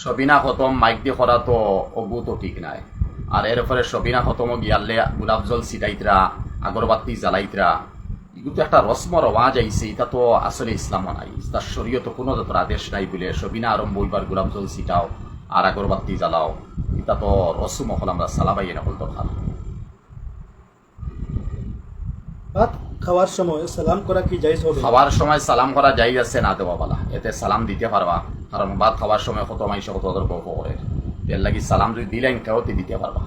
সবিনা খতম মাইক দিয়ে করা তো অবু তো ঠিক নাই। আর এরপরে সবিনা খতম গিয়ালে গোলাপ জল ছিটাইতরা, আগরবাতি জ্বালাইতরা, এগুলো তো একটা রসম রওয়াজ আইছে। এটা তো আসলে ইসলাম নাই, তার শরীয়ত কোনো তোর আদেশ নাই বলে সবিনা আরম্ভ হইবার গোলাপ জল ছিটাও আর আগরবাতি জ্বালাও, এটা তো রসম হল আমরা সালাবাই না হল তো ভালো। ভাত খাওয়ার সময় সালাম করা কি জায়েজ হবে? খাওয়ার সময় সালাম করা যাই আছে না দেওয়া বলা, এতে সালাম দিতে পারবা। কারণ ভাত খাওয়ার সময় কত মাইসে কত গল্প করে, এর লাগি সালাম যদি দিলেন কেউতে দিতে পারবা।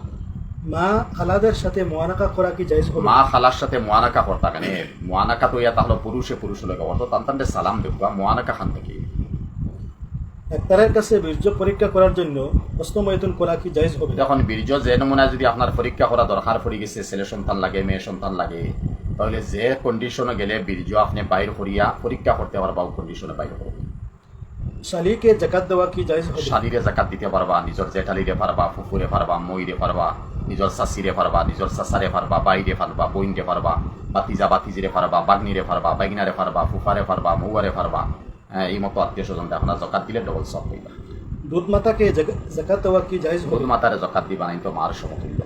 মা খালাদের সাথে মুআনাকা করা কি জায়েজ হবে? মা খালার সাথে মুআনাকা করতা কেন? মুআনাকা তো ইয়া তাহলে পুরুষে লোক করতো, তান্তানটে সালাম দেখবা মুআনাকা খান থেকে। ডাক্তারের কাছে বীর্য পরীক্ষা করার জন্য হস্তমৈথুন করা কি জায়েজ হবে? যখন বীর্য যে নমুনা যদি আপনার পরীক্ষা করা দরকার পড়ে গেছে, ছেলে সন্তান লাগে মেয়ে সন্তান লাগে, তাহলে যে কন্ডিশনে গেলে বীর্য আপনি বাইর করিয়া পরীক্ষা করতে পারবা, ও কন্ডিশনে বাইর করবে। শালিকে জাকাত দেওয়া কি জায়েজ হবে? শালিরে জাকাত দিতে পারবা, নিজের জেঠালিরে পারবা, ফুফুরে পারবা, মইরে পারবা, নিজের শাশিরে পারবা, নিজের শাশারে পারবা, বাইরে পারবা, বইনরে পারবা, বাতিজা বাতিজিরে পারবা, বাগনিরে পারবা, বাইগনারে পারবা, ফুফারে পারবা, মৌয়ারে পারবা। এই মতো আত্মীয় স্বজন আপনার জকাত দিলে ডবল সব পাইবা। দুধ মাতাকে জাকাত দেওয়া কি জায়েজ হবে? দুধ মাতারে জকাত দিবা নাই তো মার সমতুল্য।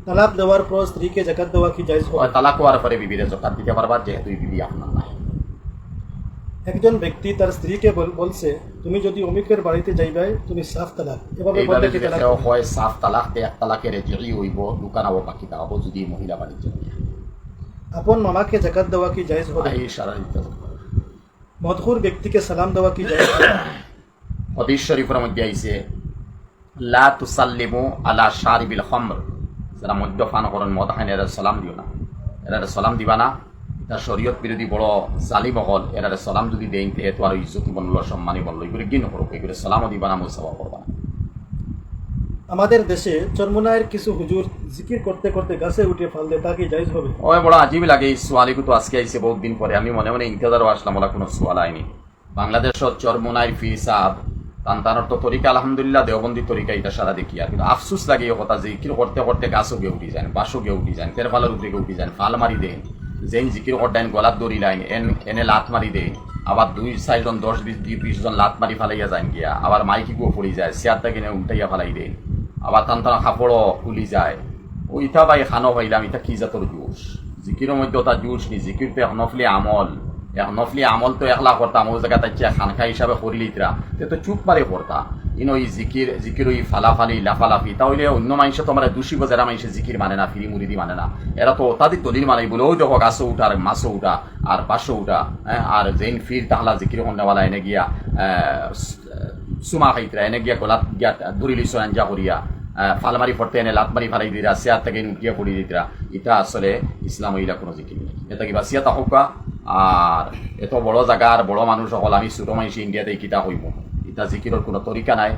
তালাক দেওয়ার পর স্ত্রীকে জাকাত দেওয়া কি জায়েজ হবে? তালাক হওয়ার পরে বিবিরে জকাত দিতে পারবা, যেহেতু বিবি আপনার নাই। একজন ব্যক্তি তার স্ত্রীকে বলছে, তুমি যদি অমিকের বাড়িতে যাইবে তুমি সাফ তালাক, এভাবে এইভাবে বললে কি যদি তালাক কেউ হবে? হয় সাফ তালাক, এক তালাকের রেজি হইব, দোকানাবো বাকি থাকবো যদি মহিলা বাণিজ্য নিয়ে। আপন মামাকে জাকাত দেওয়া কি জায়েজ হবে? এই সারা দিতে হবে। মদখুর ব্যক্তিকে সালাম দেওয়া কি জায়েজ হবে? হাদিস শরীফের মধ্যে আইছে লা তুসাল্লিমু আলা শারিবিল খামর, যারা মদ্যপান করেন মদ খান এরা সালাম দিও না, এরা সালাম দিবা না। এটা শরীয়ত বিরোধী বড় জালিম হল। এরা সালাম যদি দেন তে তো আর ইজ্জতি বনল, সম্মানী বনল, এগুলো কি নকরো, এগুলো সালামও দিবা না, মুসাফা করবা না। আমাদের দেশে চরমুনায়ের কিছু হুজুর জিকির করতে করতে গাছে উঠে ফাল দেয়, তা কি জায়েজ হবে? ওই বড় আজীব লাগে এই সোয়ালিগু তো আজকে আইসে বহুত দিন পরে। আমি মনে মনে ইন্তজারও আসলাম, ওরা কোনো সোয়াল আইনি। বাংলাদেশের চরমুনাইর ফির সাহ তান্তানোর তো তরিকা আলহামদুলিল্লাহ দেওবন্দি তরিকা, এটা সারা দেখি। আর কিন্তু আফসুস লাগে এই কথা, জিকির করতে করতে গাছও গিয়ে উঠি যান, বাসও গিয়ে উঠি যান, তেরফালের উপরে গিয়ে উঠি যান, ফাল মারি দেন, যেন জিকির করতেন গলাত দড়ি লাইন এনে লাত মারি দেন, আবার 2-4 জন 10-20 জন লাত মারি ফালাইয়া যান গিয়া, আবার মাইকি গিয়ে পড়ি যায়, চেয়ারটা কিনে উল্টাইয়া ফালাই দেন, আবার তান্তানো কাপড়ও খুলি যায়। ওইটা ভাই খানো পাইলাম, এটা কি জাতর জুস? জিকিরের মধ্যে ওটা জুস নি, জিকির তো নফলি আমল। নফলি আমল তো একলা করতাম, ওই জায়গা তাই খানখা হিসাবে করি লিতরা, তো চুপ মারে করতা। ইনো এই জিকির ওই ফালাফালি লাফালাফি, তাহলে অন্য মানুষে তো আমরা দোষী যারা মানুষের জিকির মানে না, ফিরি মুরিদি মানে না, এরা তো তাদের দলিল মানে বলে ওই দেখো গাছও উঠা আর মাছও উঠা আর বাসও উঠা। হ্যাঁ, আর যেন ফির তাহলা জিকির কন্যাওয়ালা এনে গিয়া সুমা খাইতরা, এনে গিয়া গলাত গিয়া দড়ি লিস আঞ্জা করিয়া ফালমারি পড়তে এনে লাতমারি ফালাই দিরা, চেয়ার থেকে উঠিয়া পড়ি দিতরা। এটা আসলে ইসলাম ইলা কোনো জিকির নেই। এটা কিবা সিয়াতা হোকা। আর এত বড় জায়গা আর বড় মানুষ সকল, আমি ছোট মানুষ ইন্ডিয়াতে কিতা হইব, এটা জিকিরের কোনো তরিকা নাই,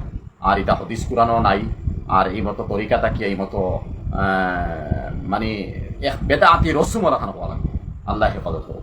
আর এটা হদিস কুরানো নাই। আর এই মতো তরিকা থাকি এই মতো মানে এক বেদা আতি রসুম রাখানো পাওয়া লাগবে। আল্লাহ হেফাজত করো।